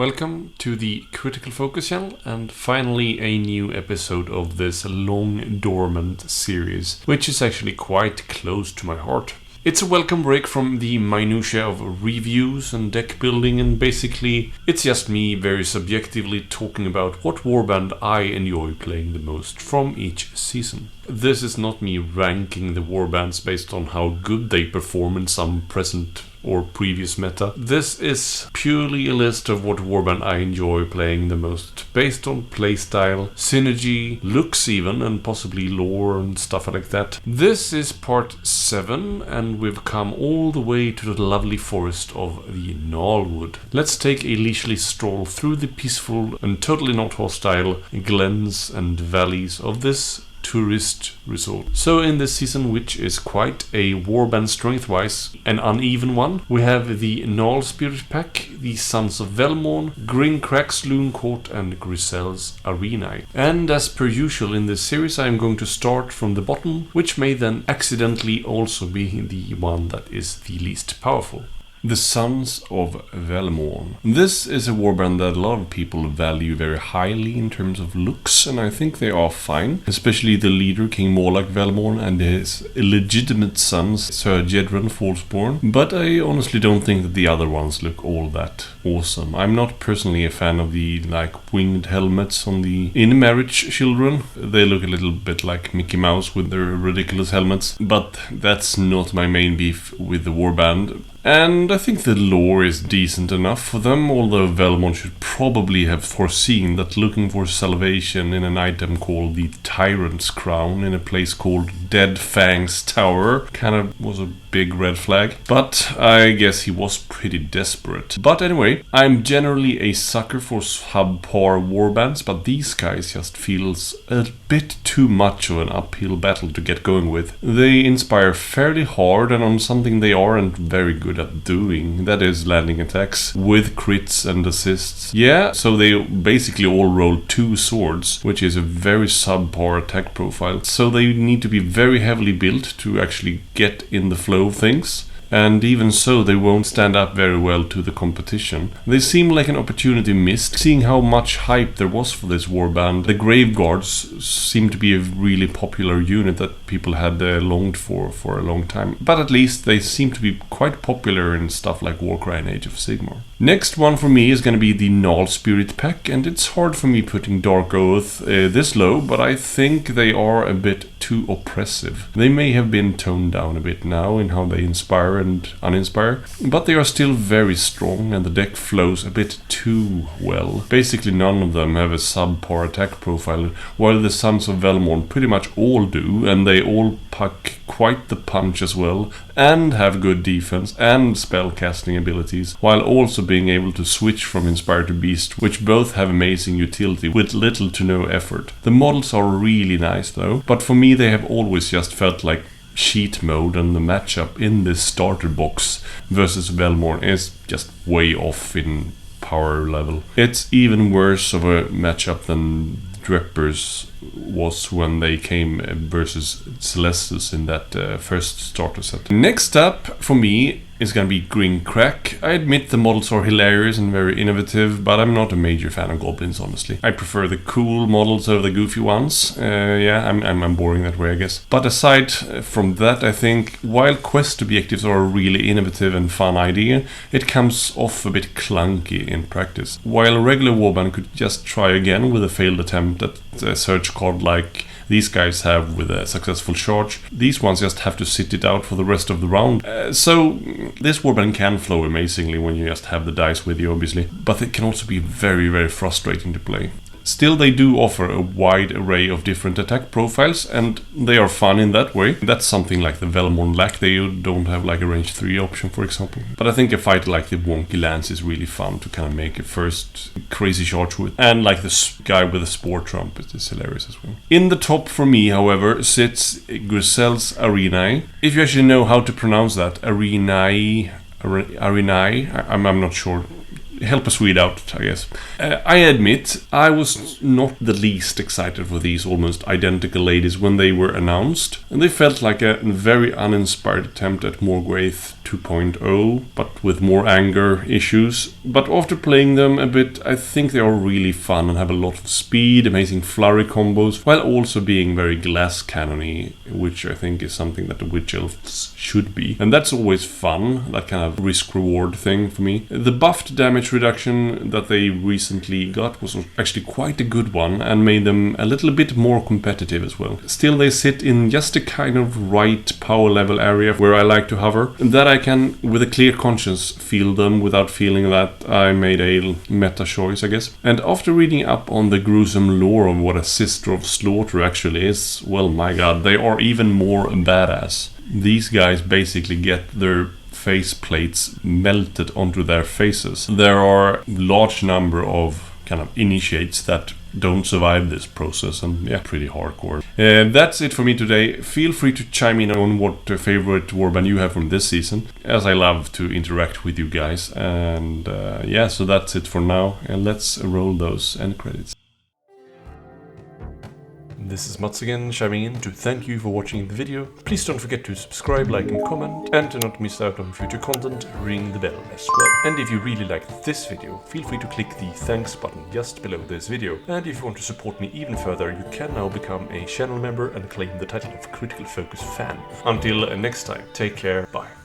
Welcome to the Critical Focus channel and finally a new episode of this long dormant series, which is actually quite close to my heart. It's a welcome break from the minutiae of reviews and deck building, and basically it's just me very subjectively talking about what warband I enjoy playing the most from each season. This is not me ranking the warbands based on how good they perform in some present or previous meta. This is purely a list of what warband I enjoy playing the most, based on playstyle, synergy, looks even, and possibly lore and stuff like that. This is part 7, and we've come all the way to the lovely forest of the Gnarlwood. Let's take a leisurely stroll through the peaceful and totally not hostile glens and valleys of this tourist resort. So in this season, which is quite a warband strength-wise an uneven one, we have the Gnarl Spirit Pack, the Sons of Velmorn, Grincrack's Loon Court, and Grisel's Areni. And as per usual in this series, I am going to start from the bottom, which may then accidentally also be the one that is the least powerful. The Sons of Velmorn. This is a warband that a lot of people value very highly in terms of looks, and I think they are fine. Especially the leader, King Morlach Velmorn, and his illegitimate sons, Sir Jedran Falseborn. But I honestly don't think that the other ones look all that awesome. I'm not personally a fan of the winged helmets on the in-marriage children. They look a little bit like Mickey Mouse with their ridiculous helmets, but that's not my main beef with the warband. And I think the lore is decent enough for them, although Velmorn should probably have foreseen that looking for salvation in an item called the Tyrant's Crown in a place called Dead Fang's Tower kind of was a big red flag. But I guess he was pretty desperate. But anyway, I'm generally a sucker for subpar warbands, but these guys just feels a bit too much of an uphill battle to get going with. They inspire fairly hard and on something they aren't very good at doing, that is landing attacks with crits and assists. Yeah, so they basically all roll 2 swords, which is a very subpar attack profile. So they need to be very heavily built to actually get in the flow of things. And even so, they won't stand up very well to the competition. They seem like an opportunity missed, seeing how much hype there was for this warband. The Graveguards seem to be a really popular unit that people had longed for a long time. But at least they seem to be quite popular in stuff like Warcry and Age of Sigmar. Next one for me is going to be the Gnarl Spirit Pack, and it's hard for me putting Dark Oath this low, but I think they are a bit too oppressive. They may have been toned down a bit now in how they inspire and uninspire, but they are still very strong and the deck flows a bit too well. Basically none of them have a subpar attack profile, while the Sons of Velmorn pretty much all do, and they all pack quite the punch as well, and have good defense and spell casting abilities, while also being able to switch from Inspire to Beast, which both have amazing utility with little to no effort. The models are really nice though, but for me they have always just felt like cheat mode, and the matchup in this starter box versus Velmorn is just way off in power level. It's even worse of a matchup than Dreppers was when they came versus Celestus in that first starter set. Next up for me is gonna be Grincrack. I admit the models are hilarious and very innovative, but I'm not a major fan of goblins, honestly. I prefer the cool models over the goofy ones. Yeah, I'm boring that way, I guess. But aside from that, I think while quest objectives are a really innovative and fun idea, it comes off a bit clunky in practice. While a regular warband could just try again with a failed attempt at a search card like these guys have with a successful charge, these ones just have to sit it out for the rest of the round. So this warband can flow amazingly when you just have the dice with you, obviously, but it can also be very, very frustrating to play. Still, they do offer a wide array of different attack profiles, and they are fun in that way. That's something like the Velmorn lack. They don't have like a range 3 option, for example. But I think a fight like the Wonky Lance is really fun to kind of make a first crazy charge with. And like the guy with the Spore Trumpet is hilarious as well. In the top for me, however, sits Grisel's Areni. If you actually know how to pronounce that, Areni, I'm not sure. help us read out, I guess. I admit, I was not the least excited for these almost identical ladies when they were announced, and they felt like a very uninspired attempt at Morgwraith 2.0, but with more anger issues. But after playing them a bit, I think they are really fun and have a lot of speed, amazing flurry combos, while also being very glass cannony, which I think is something that the Witch Elves should be. And that's always fun, that kind of risk-reward thing for me. The buffed damage reduction that they recently got was actually quite a good one and made them a little bit more competitive as well. Still, they sit in just a kind of right power level area where I like to hover, and that I can, with a clear conscience, feel them without feeling that I made a meta choice, I guess. And after reading up on the gruesome lore of what a Sister of Slaughter actually is, well, my god, they are even more badass. These guys basically get their face plates melted onto their faces. There are a large number of kind of initiates that don't survive this process, and yeah, pretty hardcore. That's it for me today. Feel free to chime in on what favorite warband you have from this season, as I love to interact with you guys. And yeah, so that's it for now, and let's roll those end credits. This is Mats again, chiming in to thank you for watching the video. Please don't forget to subscribe, like and comment, and to not miss out on future content, ring the bell as well. And if you really liked this video, feel free to click the thanks button just below this video. And if you want to support me even further, you can now become a channel member and claim the title of Critical Focus fan. Until next time, take care, bye.